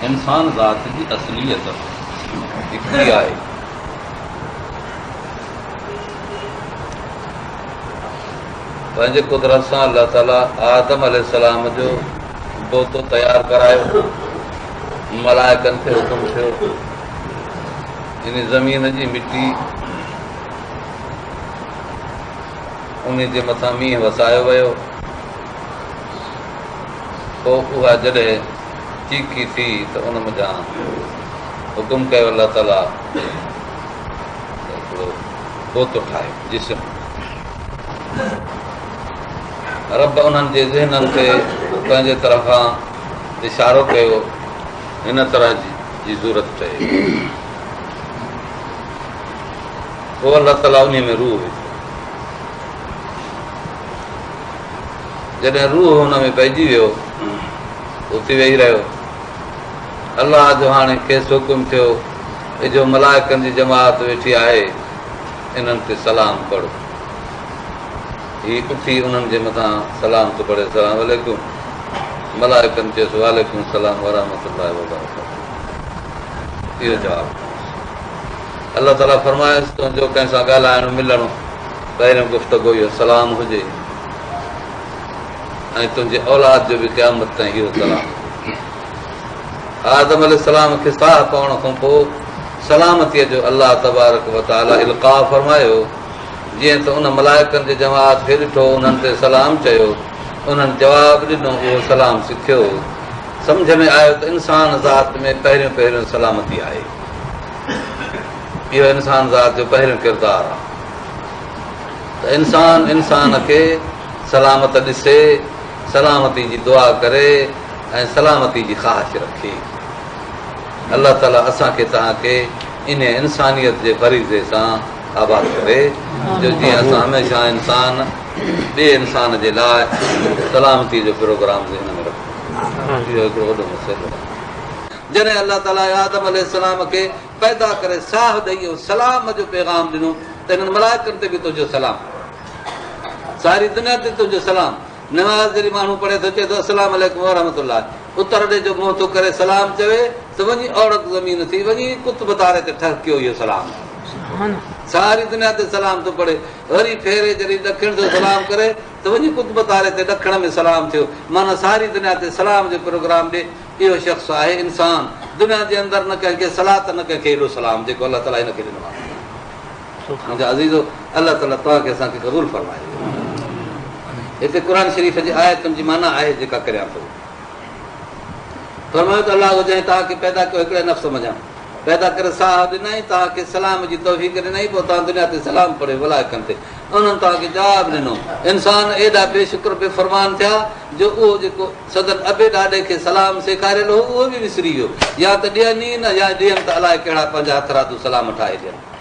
इंसान ज़ात जी असलियत हिकिड़ी आहे। पंहिंजे कुदरत सां अल्लाह ताला आदम अलैहिस्सलाम जो बोतो तयारु करायो, मलाइकनि खे हुकुम थियो इन ज़मीन जी मिटी उन जे मथां मींहुं वसायो वियो। पोइ उहा जॾहिं चीकी थी त उन मथां हुकुम कयो अल्लाह ताला हिकिड़ो बोतो ठाहे जिस्म। रब उन्हनि जे ज़हननि खे पंहिंजे तरफ़ां इशारो कयो हिन तरह जी ज़रूरत पए। पोइ अल्लाह ताला उन में रूह विझो। जॾहिं रूह हुन में पइजी वियो उथी वेही रहियो। अलाह जो हाणे खेसि हुकुम थियो जो मलाइकनि जी जमात वेठी आहे, इन्हनि ते सलाम पढ़ो। हीअ उथी उन्हनि जे मथां सलाम थो पढ़े, सलाम वालेकुम। मलाइकनि चयोसि वालेकुम सलाम वरहमतुल्लाहि वबरकातुहू। इहो जवाबु अलाह ताला फरमायसि तुंहिंजो कंहिं सां ॻाल्हाइणु मिलणु पहिरियों गुफ़्तगू इहो सलाम हुजे ऐं तुंहिंजे औलाद जो बि क़यामत ताईं इहो सलाम। आदम अलैहिस्सलाम खे साह पवण खां पोइ सलामतीअ जो अलाह तबारक व तआला इल्क़ा फरमायो। जीअं त उन मलाइकनि जे जमात खे ॾिठो, उन्हनि ते सलाम चयो, उन्हनि जवाबु ॾिनो, उहो सलाम सिखियो। सम्झ में आयो त इंसान ज़ात में पहिरियों पहिरियों सलामती आहे। इहो इंसान ज़ात जो पहिरियों किरदारु आहे त इंसान खे सलामत ॾिसे, सलामती जी दुआ करे ऐं सलामती जी ख़्वाहिश रखे। अलाह ताला असांखे तव्हांखे इन इंसानियत जे फरीज़े सां आबाद करे जो जीअं असां हमेशह इंसान ॿिए इंसान जे लाइ सलामती जो प्रोग्राम हिन में रखूं। इहो हिकिड़ो वॾो मसइलो आहे। जॾहिं अलाह ताला आदम अलैहिस्सलाम खे पैदा करे साह ॾेई सलाम जो पैगाम ॾिनो त हिननि मलाइकनि ते बि तुंहिंजो सलाम, सारी दुनिया ते तुंहिंजो सलाम। नमाज़ जॾहिं माण्हू पढ़े थो चए थो अस्सलाम वालेकुम वरहमतुल्लाह, उतर ॾे जो मुंहुं थो करे सलाम चवे त वञी औरत ज़मीन थी वञी कुतुब तारे ते ठहकियो इहो सलाम। सारी दुनिया ते सलाम थो पढ़े, वरी फेरे जॾहिं ॾखिण जो सलाम करे त वञी कुतुब तारे ते ॾखिण में सलाम थियो। माना सारी दुनिया ते सलाम जो प्रोग्राम ॾे। इहो शख़्स आहे इंसान। दुनिया जे अंदरि न कंहिंखे सलाह त न कंहिंखे एॾो सलाम जेको अलाह ताला हिनखे ॾिनो आहे। मुंहिंजा अज़ीज़ो, अलाह ताला तव्हांखे असांखे क़बूल फरमाए। हिते क़ुर शरीफ़ जी आयतुनि जी माना आहे जेका करियां थो। फरमायो त अलाह जंहिं तव्हांखे पैदा कयो हिकिड़े नफ़्स मञा, पैदा करे साह ॾिनई, तव्हांखे सलाम जी तौफ़ीक़ ॾिनई, पोइ तव्हां दुनिया ते सलाम पढ़े मलाइकनि ते, उन्हनि तव्हांखे जवाबु ॾिनो। इंसान एॾा बेशुक्र बेफ़रमान थिया जो उहो जेको सदन अबे ॾाॾे खे सलाम सेखारियल हो उहो बि विसरी वियो। या त ॾियनि ई न, या ॾियनि त अलाए कहिड़ा पंहिंजा हथरादू सलाम ठाहे ॾियनि।